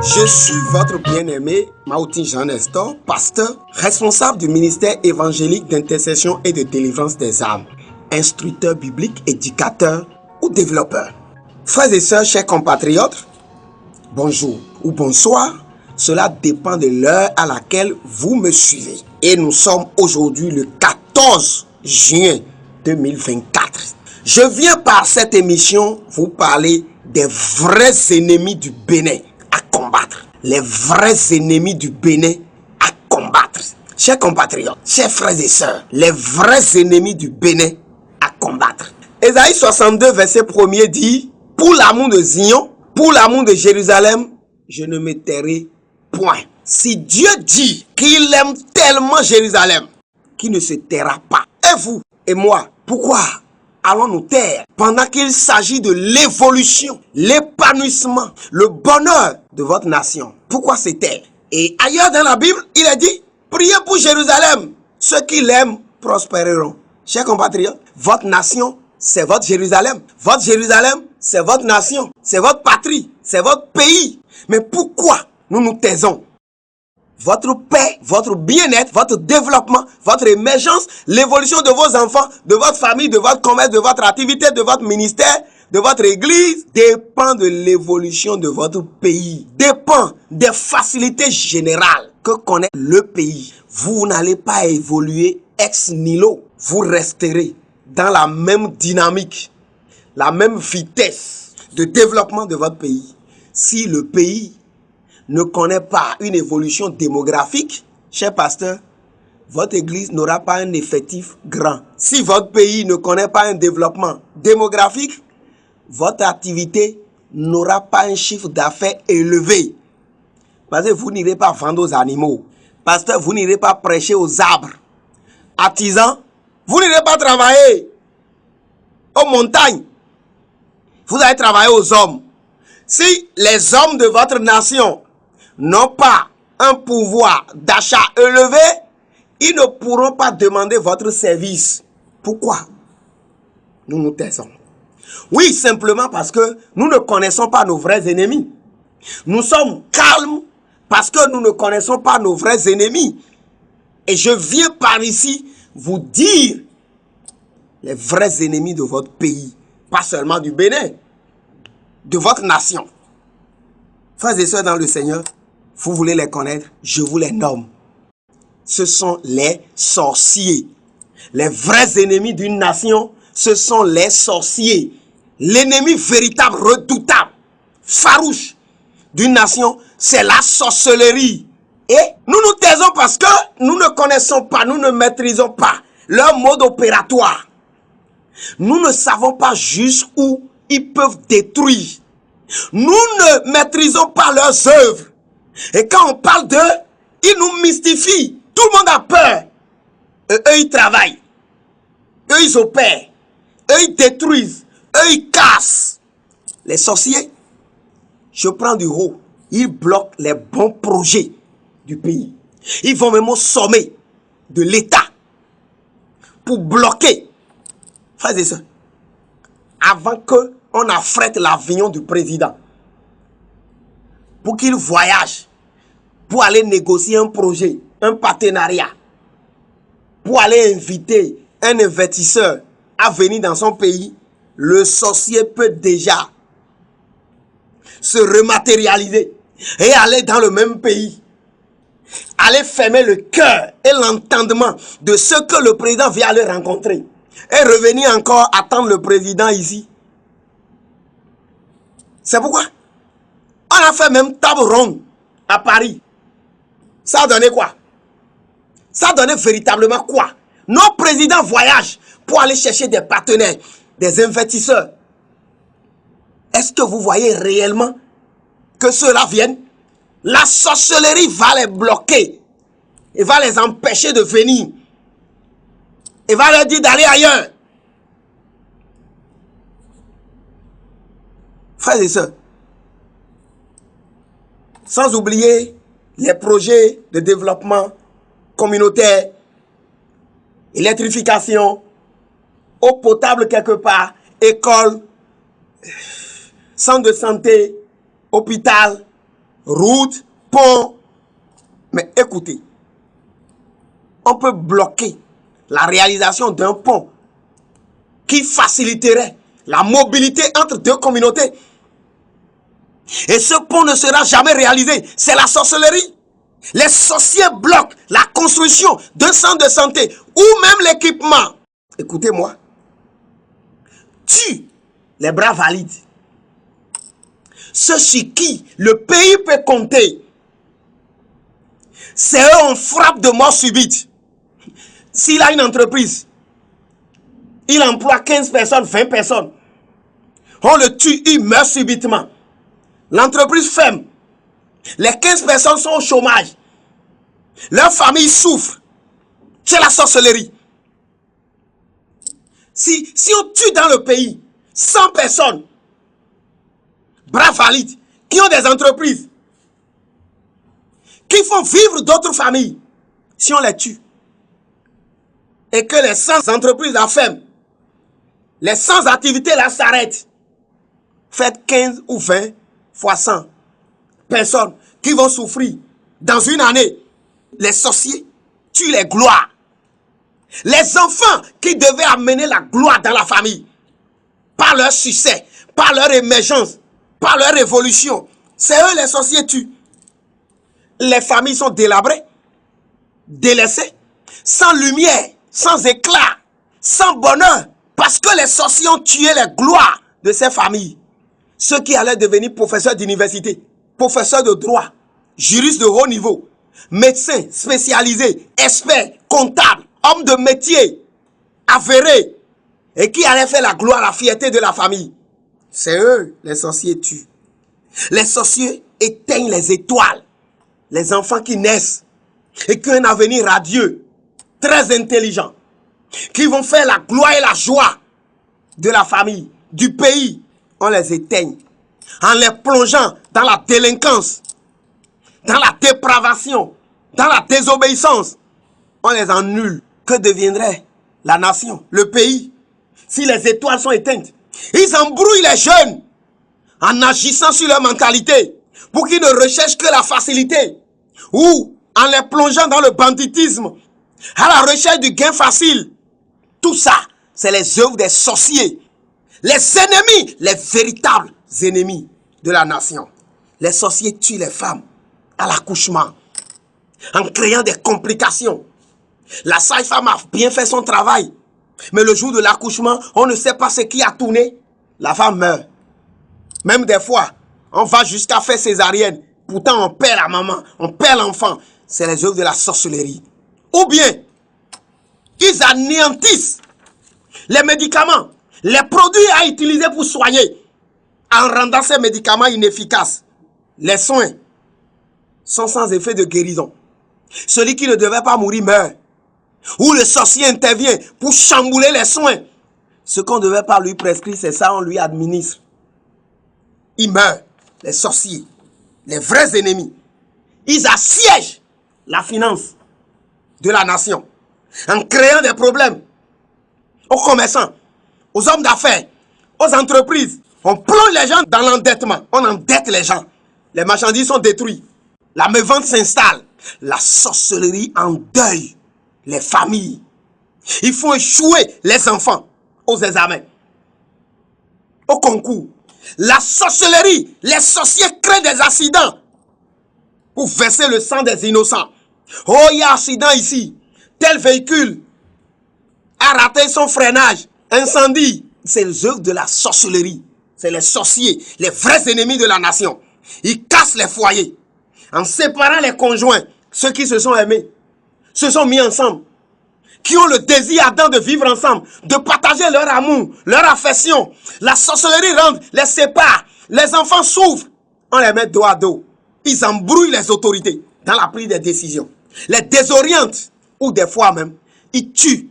Je suis votre bien-aimé Maouti Jean-Nestor, pasteur, responsable du ministère évangélique d'intercession et de délivrance des âmes, instructeur biblique, éducateur ou développeur. Frères et sœurs, chers compatriotes, bonjour ou bonsoir, cela dépend de l'heure à laquelle vous me suivez. Et nous sommes aujourd'hui le 14 juin 2024. Je viens par cette émission vous parler des vrais ennemis du Bénin à combattre. Les vrais ennemis du Bénin à combattre. Chers compatriotes, chers frères et sœurs, les vrais ennemis du Bénin à combattre. Ésaïe 62, verset 1er dit: pour l'amour de Zion, pour l'amour de Jérusalem, je ne me tairai point. Si Dieu dit qu'il aime tellement Jérusalem, qu'il ne se taira pas. Et vous et moi, pourquoi allons nous taire pendant qu'il s'agit de l'évolution, l'épanouissement, le bonheur de votre nation? Pourquoi se taire? Et ailleurs dans la Bible, il est dit: priez pour Jérusalem, ceux qui l'aiment prospéreront. Chers compatriotes, votre nation, c'est votre Jérusalem. Votre Jérusalem, c'est votre nation, c'est votre patrie, c'est votre pays. Mais pourquoi nous nous taisons? Votre paix, votre bien-être, votre développement, votre émergence, l'évolution de vos enfants, de votre famille, de votre commerce, de votre activité, de votre ministère, de votre église, dépend de l'évolution de votre pays, dépend des facilités générales que connaît le pays. Vous n'allez pas évoluer ex nihilo, vous resterez dans la même dynamique, la même vitesse de développement de votre pays. Si le pays ne connaît pas une évolution démographique, cher pasteur, votre église n'aura pas un effectif grand. Si votre pays ne connaît pas un développement démographique, votre activité n'aura pas un chiffre d'affaires élevé. Parce que vous n'irez pas vendre aux animaux. Pasteur, vous n'irez pas prêcher aux arbres. Artisan, vous n'irez pas travailler aux montagnes. Vous allez travailler aux hommes. Si les hommes de votre nation n'ont pas un pouvoir d'achat élevé, ils ne pourront pas demander votre service. Pourquoi nous nous taisons? Oui, simplement parce que nous ne connaissons pas nos vrais ennemis. Nous sommes calmes parce que nous ne connaissons pas nos vrais ennemis. Et je viens par ici vous dire les vrais ennemis de votre pays, pas seulement du Bénin, de votre nation. Frères et sœurs dans le Seigneur, vous voulez les connaître, je vous les nomme. Ce sont les sorciers. Les vrais ennemis d'une nation, ce sont les sorciers. L'ennemi véritable, redoutable, farouche d'une nation, c'est la sorcellerie. Et nous nous taisons parce que nous ne connaissons pas, nous ne maîtrisons pas leur mode opératoire. Nous ne savons pas jusqu'où ils peuvent détruire. Nous ne maîtrisons pas leurs œuvres. Et quand on parle d'eux, ils nous mystifient. Tout le monde a peur. Et eux, ils travaillent. Eux, ils opèrent. Eux, ils détruisent. Eux, ils cassent. Les sorciers, je prends du haut. Ils bloquent les bons projets du pays. Ils vont même au sommet de l'État pour bloquer. Frères et sœurs, avant qu'on affrète l'avion du président, pour qu'il voyage, pour aller négocier un projet, un partenariat, pour aller inviter un investisseur à venir dans son pays, le sorcier peut déjà se rematérialiser et aller dans le même pays, aller fermer le cœur et l'entendement de ce que le président vient aller rencontrer et revenir encore attendre le président ici. C'est pourquoi on a fait même table ronde à Paris. Ça a donné quoi? Ça a donné véritablement quoi? Nos présidents voyagent pour aller chercher des partenaires, des investisseurs. Est-ce que vous voyez réellement que ceux-là viennent? La sorcellerie va les bloquer. Et va les empêcher de venir. Et va leur dire d'aller ailleurs. Frères et sœurs, sans oublier les projets de développement communautaire, électrification, eau potable quelque part, école, centre de santé, hôpital, routes, ponts. Mais écoutez, on peut bloquer la réalisation d'un pont qui faciliterait la mobilité entre deux communautés. Et ce pont ne sera jamais réalisé. C'est la sorcellerie. Les sorciers bloquent la construction d'un centre de santé ou même l'équipement. Écoutez-moi. Tue les bras valides. Ceux sur qui le pays peut compter. C'est eux on frappe de mort subite. S'il a une entreprise, il emploie 15 personnes, 20 personnes. On le tue, il meurt subitement. L'entreprise ferme. Les 15 personnes sont au chômage. Leur famille souffre. C'est la sorcellerie. Si on tue dans le pays 100 personnes, bras valides, qui ont des entreprises, qui font vivre d'autres familles, si on les tue, et que les 100 entreprises la ferment, les 100 activités là s'arrêtent, faites 15 ou 20 fois 100 personnes qui vont souffrir dans une année. Les sorciers tuent les gloires. Les enfants qui devaient amener la gloire dans la famille, par leur succès, par leur émergence, par leur évolution, c'est eux les sorciers tuent. Les familles sont délabrées, délaissées, sans lumière, sans éclat, sans bonheur, parce que les sorciers ont tué les gloires de ces familles. Ceux qui allaient devenir professeurs d'université, professeurs de droit, juristes de haut niveau, médecins spécialisés, experts, comptables, hommes de métier, avérés, et qui allaient faire la gloire, la fierté de la famille. C'est eux, les sorciers tuent. Les sorciers éteignent les étoiles. Les enfants qui naissent et qui ont un avenir radieux, très intelligent, qui vont faire la gloire et la joie de la famille, du pays, on les éteigne en les plongeant dans la délinquance, dans la dépravation, dans la désobéissance. On les annule. Que deviendrait la nation, le pays, si les étoiles sont éteintes? Ils embrouillent les jeunes en agissant sur leur mentalité pour qu'ils ne recherchent que la facilité, ou en les plongeant dans le banditisme, à la recherche du gain facile. Tout ça, c'est les œuvres des sorciers. Les ennemis, les véritables ennemis de la nation. Les sorciers tuent les femmes à l'accouchement en créant des complications. La sage-femme a bien fait son travail, mais le jour de l'accouchement, on ne sait pas ce qui a tourné. La femme meurt. Même des fois, on va jusqu'à faire césarienne. Pourtant, on perd la maman, on perd l'enfant. C'est les œuvres de la sorcellerie. Ou bien, ils anéantissent les médicaments, les produits à utiliser pour soigner, en rendant ces médicaments inefficaces. Les soins sont sans effet de guérison. Celui qui ne devait pas mourir meurt. Ou le sorcier intervient pour chambouler les soins. Ce qu'on ne devait pas lui prescrire, c'est ça, on lui administre. Il meurt. Les sorciers, les vrais ennemis, ils assiègent la finance de la nation en créant des problèmes aux commerçants, aux hommes d'affaires, aux entreprises. On plonge les gens dans l'endettement. On endette les gens. Les marchandises sont détruites. La mévente s'installe. La sorcellerie endeuille les familles. Il faut échouer les enfants aux examens, au concours. La sorcellerie, les sorciers créent des accidents pour verser le sang des innocents. Oh, il y a accident ici. Tel véhicule a raté son freinage. Incendie. C'est les œuvres de la sorcellerie. C'est les sorciers, les vrais ennemis de la nation. Ils cassent les foyers en séparant les conjoints. Ceux qui se sont aimés, se sont mis ensemble, qui ont le désir ardent de vivre ensemble, de partager leur amour, leur affection. La sorcellerie rentre, les sépare. Les enfants souffrent. On les met dos à dos. Ils embrouillent les autorités dans la prise des décisions. Les désorientent. Ou des fois même, ils tuent.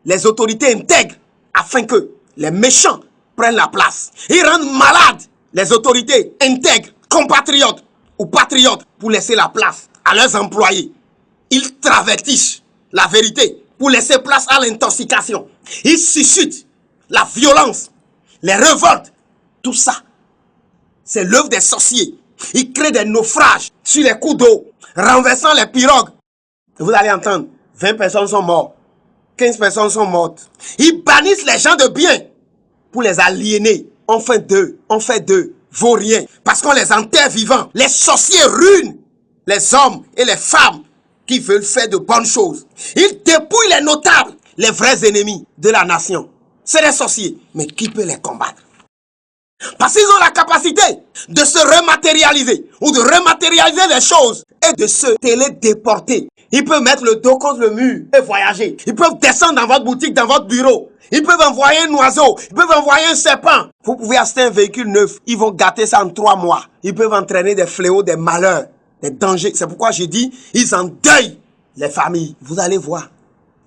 Les autorités intègres afin que les méchants prennent la place. Ils rendent malades les autorités intègres, compatriotes ou patriotes pour laisser la place à leurs employés. Ils travertissent la vérité pour laisser place à l'intoxication. Ils suscitent la violence, les révoltes. Tout ça, c'est l'œuvre des sorciers. Ils créent des naufrages sur les cours d'eau, renversant les pirogues. Vous allez entendre, 20 personnes sont mortes, 15 personnes sont mortes. Ils bannissent les gens de bien pour les aliéner. On fait d'eux, vauriens, parce qu'on les enterre vivants. Les sorciers ruinent les hommes et les femmes qui veulent faire de bonnes choses. Ils dépouillent les notables, les vrais ennemis de la nation. C'est les sorciers, mais qui peut les combattre? Parce qu'ils ont la capacité de se rematérialiser ou de rematérialiser les choses et de se télédéporter. Ils peuvent mettre le dos contre le mur et voyager. Ils peuvent descendre dans votre boutique, dans votre bureau. Ils peuvent envoyer un oiseau. Ils peuvent envoyer un serpent. Vous pouvez acheter un véhicule neuf. Ils vont gâter ça en 3 mois. Ils peuvent entraîner des fléaux, des malheurs, des dangers. C'est pourquoi j'ai dit, ils endeuillent les familles. Vous allez voir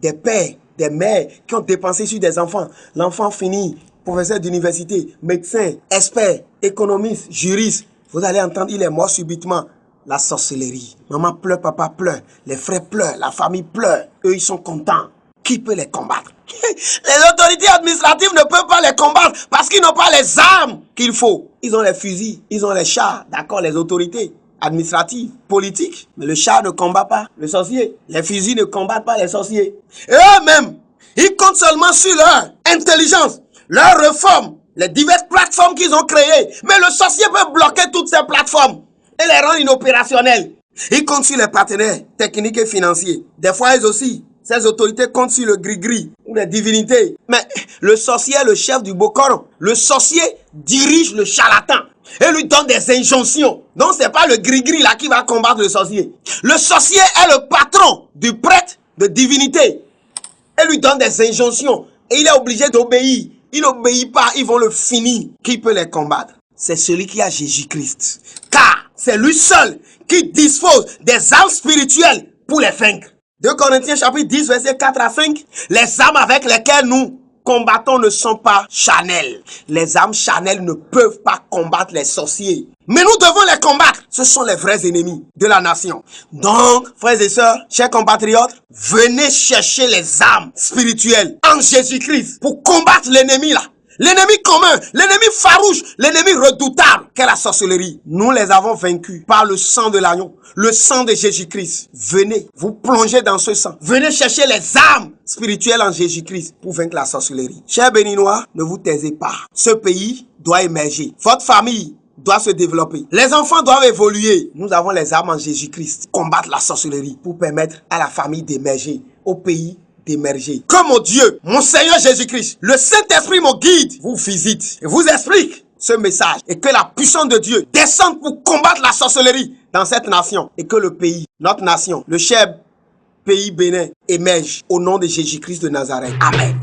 des pères, des mères qui ont dépensé sur des enfants. L'enfant finit professeur d'université, médecin, expert, économiste, juriste. Vous allez entendre, il est mort subitement. La sorcellerie. Maman pleure, papa pleure. Les frères pleurent, la famille pleure. Eux, ils sont contents. Qui peut les combattre? Les autorités administratives ne peuvent pas les combattre parce qu'ils n'ont pas les armes qu'il faut. Ils ont les fusils, ils ont les chars. D'accord, les autorités administratives, politiques. Mais le char ne combat pas le sorcier. Les fusils ne combattent pas les sorciers. Et eux-mêmes, ils comptent seulement sur leur intelligence, leur réforme, les diverses plateformes qu'ils ont créées. Mais le sorcier peut bloquer toutes ces plateformes et les rendre inopérationnels. Ils comptent sur les partenaires techniques et financiers. Des fois, elles aussi, ces autorités comptent sur le gris-gris ou les divinités. Mais le sorcier est le chef du Bokoro. Le sorcier dirige le charlatan et lui donne des injonctions. Donc, c'est pas le gris-gris là qui va combattre le sorcier. Le sorcier est le patron du prêtre de divinité et lui donne des injonctions. Et il est obligé d'obéir. Il n'obéit pas, ils vont le finir. Qui peut les combattre? C'est celui qui a Jésus-Christ. Car c'est lui seul qui dispose des armes spirituelles pour les vaincre. 2 Corinthiens chapitre 10, verset 4 à 5. Les armes avec lesquelles nous combattons ne sont pas charnelles. Les armes charnelles ne peuvent pas combattre les sorciers. Mais nous devons les combattre. Ce sont les vrais ennemis de la nation. Donc, frères et sœurs, chers compatriotes, venez chercher les armes spirituelles en Jésus-Christ pour combattre l'ennemi là. L'ennemi commun, l'ennemi farouche, l'ennemi redoutable qu'est la sorcellerie. Nous les avons vaincus par le sang de l'agneau, le sang de Jésus-Christ. Venez, vous plongez dans ce sang. Venez chercher les armes spirituelles en Jésus-Christ pour vaincre la sorcellerie. Chers Béninois, ne vous taisez pas. Ce pays doit émerger. Votre famille doit se développer. Les enfants doivent évoluer. Nous avons les armes en Jésus-Christ. Combattre la sorcellerie pour permettre à la famille d'émerger, au pays d'émerger. Que mon Dieu, mon Seigneur Jésus-Christ, le Saint-Esprit, mon guide, vous visite et vous explique ce message et que la puissance de Dieu descende pour combattre la sorcellerie dans cette nation et que le pays, notre nation, le cher pays Bénin émerge au nom de Jésus-Christ de Nazareth. Amen.